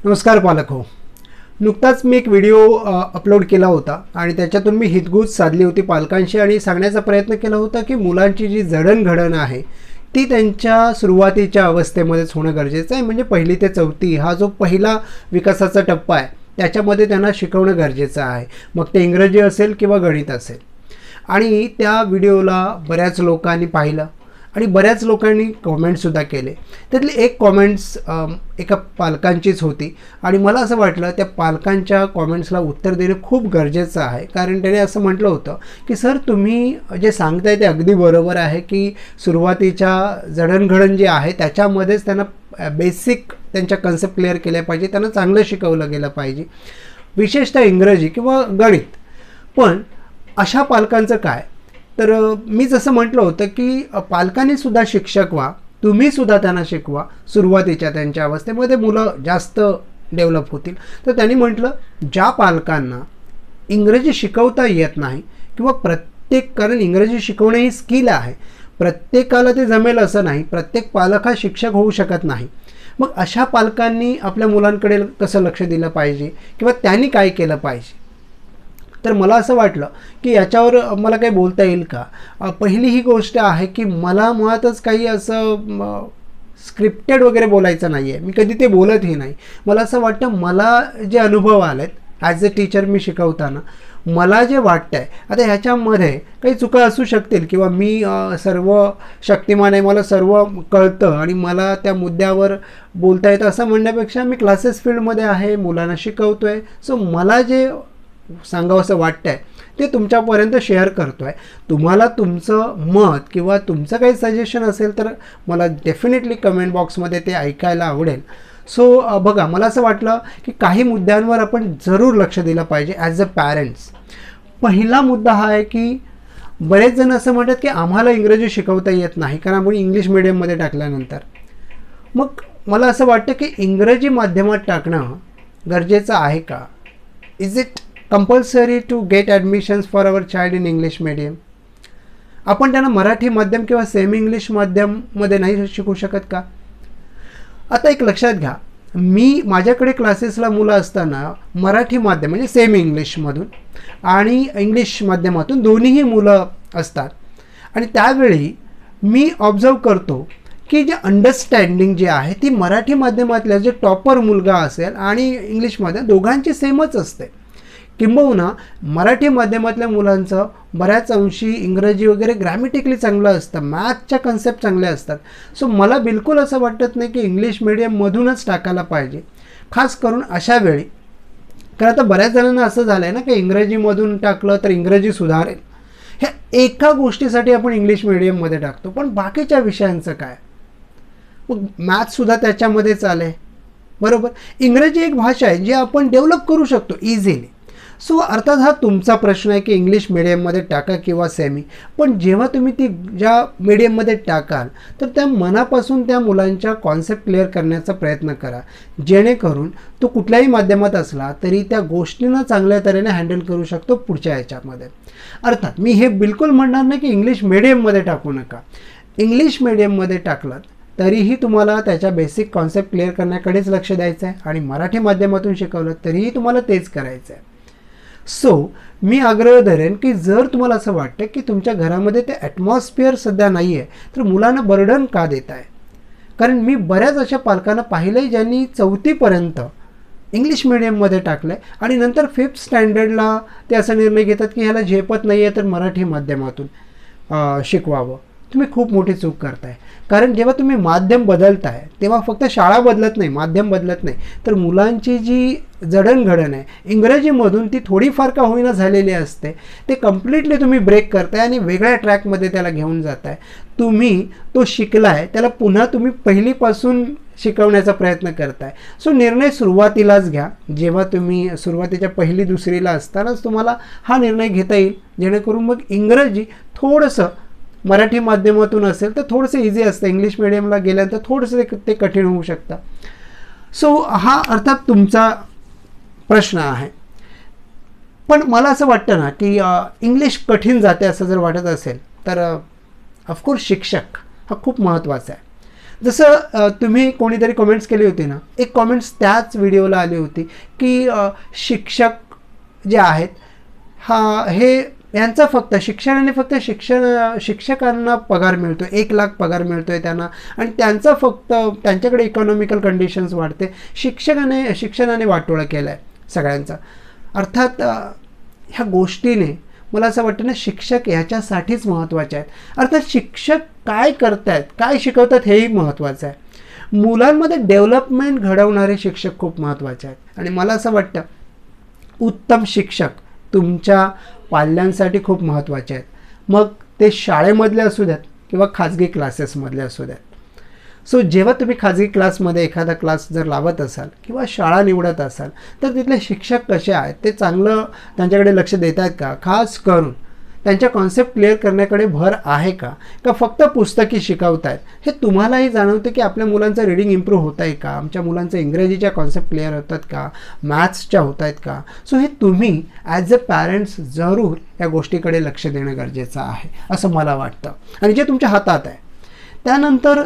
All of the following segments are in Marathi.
नमस्कार पालक हो. नुकताच मी एक व्हिडिओ अपलोड केला होता आणि त्याच्यातून मी हितगुज साधली होती पालकांशी आणि सांगण्याचा प्रयत्न केला होता की मुलांची जी जडणघडण आहे ती त्यांच्या सुरुवातीच्या अवस्थेमध्येच होणं गरजेचं आहे. म्हणजे 1ली ते 4थी हा जो पहिला विकासाचा टप्पा आहे त्याच्यामध्ये त्यांना शिकवणं गरजेचं आहे. मग ते इंग्रजी असेल किंवा गणित असेल. आणि त्या व्हिडिओला बऱ्याच लोकांनी पाहिलं आणि बऱ्याच लोकांनी कॉमेंट्ससुद्धा केले. त्यातली एक कॉमेंट्स एका पालकांचीच होती आणि मला असं वाटलं त्या पालकांच्या कॉमेंट्सला उत्तर देणं खूप गरजेचं आहे. कारण त्याने असं म्हटलं होतं की सर तुम्ही जे सांगताय ते अगदी बरोबर आहे की सुरुवातीच्या जडणघडण जी आहे त्याच्यामध्येच त्यांना बेसिक त्यांच्या कन्सेप्ट क्लिअर केल्या पाहिजे, त्यांना चांगलं शिकवलं गेलं पाहिजे, विशेषतः इंग्रजी किंवा गणित. पण अशा पालकांचं काय? तर मी जसं म्हटलं होतं की पालकांनीसुद्धा शिक्षक व्हा, तुम्हीसुद्धा त्यांना शिकवा. सुरुवातीच्या त्यांच्या अवस्थेमध्ये मुलं जास्त डेव्हलप होतील. तर त्यांनी म्हटलं ज्या पालकांना इंग्रजी शिकवता येत नाही किंवा कारण इंग्रजी शिकवणे ही स्किल आहे, प्रत्येकाला ते जमेल असं नाही, प्रत्येक पालक हा शिक्षक होऊ शकत नाही. मग अशा पालकांनी आपल्या मुलांकडे कसं लक्ष दिलं पाहिजे किंवा त्यांनी काय केलं पाहिजे? तर मला असं वाटलं की याच्यावर मला काही बोलता येईल का? पहिली ही गोष्ट आहे की मला मुळातच काही असं स्क्रिप्टेड वगैरे बोलायचं नाही आहे. मी कधी ते बोलतही नाही. मला असं वाटतं मला जे अनुभव आलेत ॲज अ टीचर मी शिकवताना मला जे वाटतं आहे, आता ह्याच्यामध्ये काही चुका असू शकतील किंवा मी सर्व शक्तिमान आहे, मला सर्व कळतं आणि मला त्या मुद्द्यावर बोलता येतं असं म्हणण्यापेक्षा मी क्लासेस फील्डमध्ये आहे, मुलांना शिकवतो आहे. सो मला जे सांगावं असं वाटतं आहे ते तुमच्यापर्यंत शेअर करतो आहे. तुम्हाला तुमचं मत किंवा तुमचं काही सजेशन असेल तर मला डेफिनेटली कमेंट बॉक्समध्ये ते ऐकायला आवडेल. सो बघा, मला असं वाटलं की काही मुद्द्यांवर आपण जरूर लक्ष दिलं पाहिजे ॲज अ पॅरेंट्स. पहिला मुद्दा हा आहे की बरेच जण असं म्हणतात की आम्हाला इंग्रजी शिकवता येत नाही कारण आपण इंग्लिश मिडियममध्ये टाकल्यानंतर. मग मला असं वाटतं की इंग्रजी माध्यमात टाकणं गरजेचं आहे का? Is it compulsory to get admissions for our child in English medium? आपण त्यांना मराठी माध्यम किंवा सेमी इंग्लिश माध्यममध्ये नाही शिकू शकत का? आता एक लक्षात घ्या, मी माझ्याकडे क्लासेसला मुलं असताना मराठी माध्यम म्हणजे सेमी इंग्लिशमधून आणि इंग्लिश माध्यमातून दोन्हीही मुलं असतात आणि त्यावेळी मी ऑब्झर्व करतो की जे अंडरस्टँडिंग जी आहे ती मराठी माध्यमातल्या जे टॉपर मुलगा असेल आणि इंग्लिश माध्यम दोघांची सेमच असते. किंबहुना मराठी माध्यमातल्या मुलांचं बऱ्याच अंशी इंग्रजी वगैरे ग्रॅमॅटिकली चांगलं असतं, मॅथच्या कन्सेप्ट चांगले असतात. सो मला बिलकुल असं वाटत नाही की इंग्लिश मिडियममधूनच टाकायला पाहिजे, खास करून अशा वेळी. कारण आता बऱ्याच जणांना असं झालं आहे ना की इंग्रजीमधून टाकलं तर इंग्रजी सुधारेल. ह्या एका गोष्टीसाठी आपण इंग्लिश मिडियममध्ये टाकतो, पण बाकीच्या विषयांचं काय? मग मॅथ्ससुद्धा त्याच्यामध्येच आलं आहे, बरोबर. इंग्रजी एक भाषा आहे जी आपण डेव्हलप करू शकतो इझिली. सो अर्थात हा तुमचा प्रश्न आहे की इंग्लिश मिडियममध्ये टाका किंवा सेमी. पण जेव्हा तुम्ही ती ज्या मिडियममध्ये टाकाल तर त्या मनापासून त्या मुलांच्या कॉन्सेप्ट क्लिअर करण्याचा प्रयत्न करा, जेणेकरून तो कुठल्याही माध्यमात असला तरी त्या गोष्टींना चांगल्या तऱ्हेने हँडल करू शकतो पुढच्या ह्याच्यामध्ये. अर्थात मी हे बिलकुल म्हणणार नाही की इंग्लिश मिडियममध्ये टाकू नका. इंग्लिश मिडियममध्ये टाकलात तरीही तुम्हाला त्याच्या बेसिक कॉन्सेप्ट क्लिअर करण्याकडेच लक्ष द्यायचं आहे आणि मराठी माध्यमातून शिकवलं तरीही तुम्हाला तेच करायचं आहे. सो मी आग्रह धरेन की जर तुम्हाला असं वाटतं की तुमच्या घरामध्ये ते ॲटमॉस्फिअर सध्या नाही आहे तर मुलांना बर्डन का देत आहे? कारण मी बऱ्याच अशा पालकांना पाहिलं आहे ज्यांनी 4थीपर्यंत इंग्लिश मिडियममध्ये टाकलं आहे आणि नंतर 5th स्टँडर्डला ते असा निर्णय घेतात की ह्याला झेपत नाही आहे तर मराठी माध्यमातून शिकवावं. तुम्ही खूप मोठी चूक करताय. कारण जेव्हा तुम्ही माध्यम बदलताय तेव्हा फक्त शाळा बदलत नाही, माध्यम बदलत नाही, तर मुलांची जी जडणघडण आहे इंग्रजीमधून ती थोडीफार का होईना झालेली असते, ते कम्प्लिटली तुम्ही ब्रेक करताय आणि वेगळ्या ट्रॅकमध्ये त्याला घेऊन जाताय. तुम्ही तो शिकलाय त्याला पुन्हा तुम्ही पहिलीपासून शिकवण्याचा प्रयत्न करताय. सो निर्णय सुरुवातीलाच घ्या. जेव्हा तुम्ही सुरुवातीच्या 1ली 2रीला असतानाच तुम्हाला हा निर्णय घेता येईल, जेणेकरून मग इंग्रजी थोडंसं मराठी माध्यमातून असेल तर थोडंसं इझी असतं, इंग्लिश मिडियमला गेल्यानंतर थोडंसं ते कठीण होऊ शकतं. सो हा अर्थात तुमचा प्रश्न आहे. पण मला असं वाटतं ना की इंग्लिश कठीण जाते असं जर वाटत असेल तर ऑफकोर्स शिक्षक हा खूप महत्त्वाचा आहे. जसं तुम्ही कोणीतरी कमेंट्स केली होती ना, एक कमेंट्स त्याच व्हिडिओला आली होती की शिक्षक जे आहेत हे यांचा फक्त शिक्षणाने फक्त शिक्षकांना पगार मिळतो, 1 लाख पगार मिळतो आहे त्यांना, आणि त्यांचा फक्त त्यांच्याकडे इकॉनॉमिकल कंडिशन्स वाढते, शिक्षणाने वाटोळा केला आहे सगळ्यांचा. अर्थात ह्या गोष्टीने मला असं वाटतं ना, शिक्षक ह्याच्यासाठीच महत्त्वाचे आहेत. अर्थात शिक्षक काय करतायत, काय शिकवतात हेही महत्त्वाचं आहे. मुलांमध्ये डेव्हलपमेंट घडवणारे शिक्षक खूप महत्त्वाचे आहेत. आणि मला असं वाटतं उत्तम शिक्षक तुमच्या पाल्यांसाठी खूप महत्त्वाचे आहेत, मग ते शाळेमधले असू द्यात किंवा खाजगी क्लासेसमधले असू द्यात. सो जेव्हा तुम्ही खाजगी क्लासमध्ये एखादा क्लास जर लावत असाल किंवा शाळा निवडत असाल, तर तिथले शिक्षक कसे आहेत, ते चांगलं त्यांच्याकडे लक्ष देत आहेत का, खास करून त्यांच्या कॉन्सेप्ट क्लिअर करण्याकडे भर आहे का, का फक्त पुस्तकी शिकवत आहेत. हे तुम्हालाही जाणवतं की आपल्या मुलांचं रीडिंग इम्प्रूव्ह होत आहे का, आमच्या मुलांचं इंग्रजीच्या कॉन्सेप्ट क्लिअर होतात का, मॅथ्सच्या होत आहेत का. सो हे तुम्ही ॲज अ पॅरेंट्स जरूर या गोष्टीकडे लक्ष देणं गरजेचं आहे असं मला वाटतं. आणि जे तुमच्या हातात आहे, त्यानंतर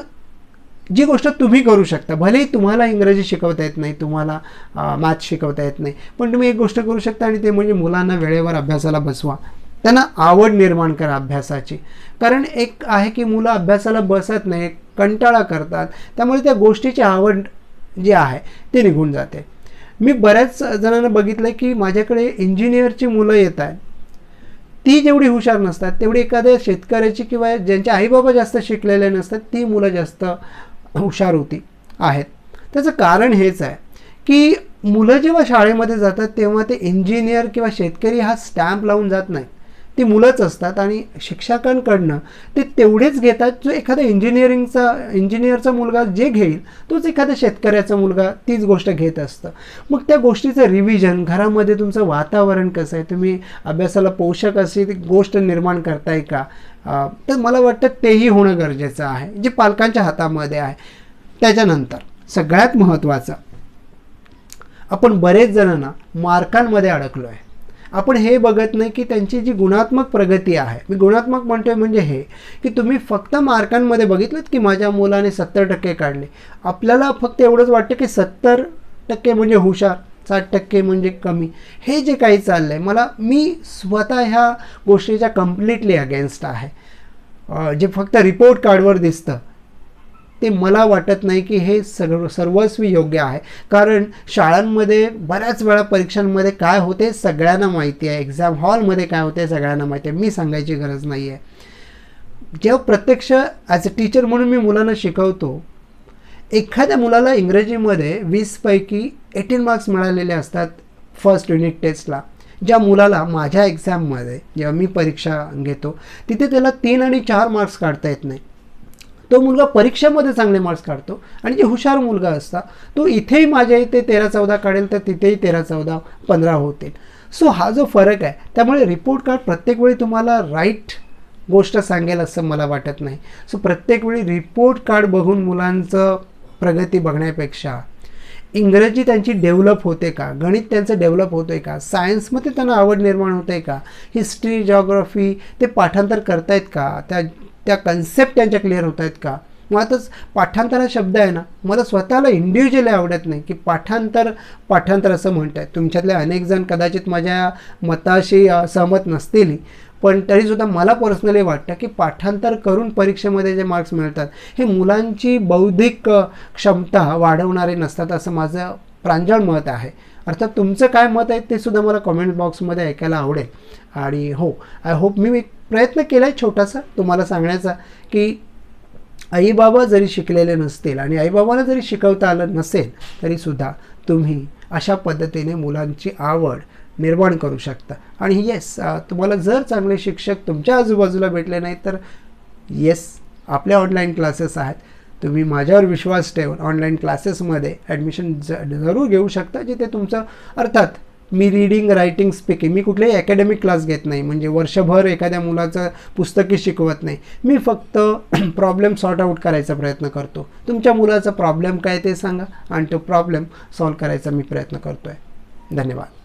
जी गोष्ट तुम्ही करू शकता, भलेही तुम्हाला इंग्रजी शिकवता येत नाही, तुम्हाला मॅथ्स शिकवता येत नाही, पण तुम्ही एक गोष्ट करू शकता, आणि ते म्हणजे मुलांना वेळेवर अभ्यासाला बसवा, त्यांना आवड निर्माण करा अभ्यासाची. कारण एक आहे की मुलं अभ्यासाला बसत नाही, कंटाळा करतात, त्यामुळे त्या गोष्टीची आवड जी आहे ती निघून जाते. मी बऱ्याच जणांना बघितलं आहे की माझ्याकडे इंजिनियरची मुलं येत आहेत, ती जेवढी हुशार नसतात तेवढी एखाद्या शेतकऱ्याची किंवा ज्यांचे आईबाबा जास्त शिकलेले नसतात ती मुलं जास्त हुशार आहेत. त्याचं कारण हेच आहे की मुलं जेव्हा शाळेमध्ये जातात तेव्हा ते इंजिनियर किंवा शेतकरी हा स्टॅम्प लावून जात नाही, ती मुलंच असतात, आणि शिक्षकांकडनं ते तेवढेच घेतात जो एखादा इंजिनियरचा मुलगा जे घेईल तोच एखाद्या शेतकऱ्याचा मुलगा तीच गोष्ट घेत असतं. मग त्या गोष्टीचं रिव्हिजन, घरामध्ये तुमचं वातावरण कसं आहे, तुम्ही अभ्यासाला पोषक अशी ती गोष्ट निर्माण करताय का, तर मला वाटतं तेही होणं गरजेचं आहे, जे पालकांच्या हातामध्ये आहे. त्याच्यानंतर सगळ्यात महत्त्वाचं, आपण बरेच जणांना मार्कांमध्ये अडकलो आहे. आपण हे बघत नाही की त्यांची जी गुणात्मक प्रगती आहे, मी गुणात्मक म्हणतोय म्हणजे हे की तुम्ही फक्त मार्कांमध्ये बघितलं की माझ्या मुलाने 70% काढले, आपल्याला फक्त एवढंच वाटतं की 70% म्हणजे हुशार, 60% म्हणजे कमी. हे जे काही चाललं आहे, मी स्वतः ह्या गोष्टीच्या कम्प्लिटली अगेन्स्ट आहे. जे फक्त रिपोर्ट कार्डवर दिसतं ते मला वाटत नाही की हे सर्वस्वी योग्य आहे. कारण शाळांमध्ये बऱ्याच वेळा परीक्षांमध्ये काय होते सगळ्यांना माहिती आहे, एक्झाम हॉलमध्ये काय होते सगळ्यांना माहिती आहे, मी सांगायची गरज नाही आहे. जेव्हा प्रत्यक्ष ॲज अ टीचर म्हणून मी मुलांना शिकवतो, एखाद्या मुलाला इंग्रजीमध्ये 20 पैकी 18 मार्क्स मिळालेले असतात फर्स्ट युनिट टेस्टला. ज्या मुलाला माझ्या एक्झाममध्ये जेव्हा मी परीक्षा घेतो तिथे त्याला 3 आणि 4 मार्क्स काढता येत नाही, तो मुलगा परीक्षेमध्ये चांगले मार्क्स काढतो. आणि जे हुशार मुलगा असता तो इथेही माझ्या इथे 13-14 काढेल तर तिथेही 13-14-15 होतील. सो हा जो फरक आहे, त्यामुळे रिपोर्ट कार्ड प्रत्येक वेळी तुम्हाला राईट गोष्ट सांगेल असं मला वाटत नाही. सो प्रत्येक वेळी रिपोर्ट कार्ड बघून मुलांचं प्रगती बघण्यापेक्षा इंग्रजी त्यांची डेव्हलप होते का, गणित त्यांचं डेव्हलप होतं आहे का, सायन्समध्ये त्यांना आवड निर्माण होते का, हिस्ट्री जिओग्राफी ते पाठांतर करतायत का, त्या कन्सेप्ट त्यांच्या क्लिअर होत आहेत का. मुळातच पाठांतर हा शब्द आहे ना, मला स्वतःला इंडिव्हिज्युअली आवडत नाही की पाठांतर असं म्हणत आहे. तुमच्यातले अनेक जण कदाचित माझ्या मताशी सहमत नसतील, पण तरीसुद्धा मला पर्सनली वाटतं की पाठांतर करून परीक्षेमध्ये जे मार्क्स मिळतात हे मुलांची बौद्धिक क्षमता वाढवणारे नसतात असं माझं प्रांजळ मत आहे. अर्थात तुमचं काय मत आहे ते सुद्धा मला कमेंट बॉक्समध्ये ऐकायला आवडेल. आणि हो, आय होप मी एक प्रयत्न केला आहे छोटासा तुम्हाला सांगण्याचा की आईबाबा जरी शिकलेले नसतील आणि आईबाबाला जरी शिकवता आलं नसेल तरीसुद्धा तुम्ही अशा पद्धतीने मुलांची आवड निर्माण करू शकता. आणि येस, तुम्हाला जर चांगले शिक्षक तुमच्या आजूबाजूला भेटले नाही तर येस, आपल्या ऑनलाईन क्लासेस आहेत, तुम्ही माझ्यावर विश्वास ठेवून ऑनलाईन क्लासेसमध्ये ॲडमिशन जरूर घेऊ शकता, जिथे तुमचं अर्थात मी रीडिंग, रायटिंग, स्पीकिंग, मी कुठलेही अकॅडमिक क्लास घेत नाही, म्हणजे वर्षभर एखाद्या मुलाचं पुस्तकी शिकवत नाही. मी फक्त प्रॉब्लेम सॉर्ट आऊट करायचा प्रयत्न करतो. तुमच्या मुलाचा प्रॉब्लेम काय ते सांगा आणि तो प्रॉब्लेम सॉल्व करायचा मी प्रयत्न करतो आहे. धन्यवाद.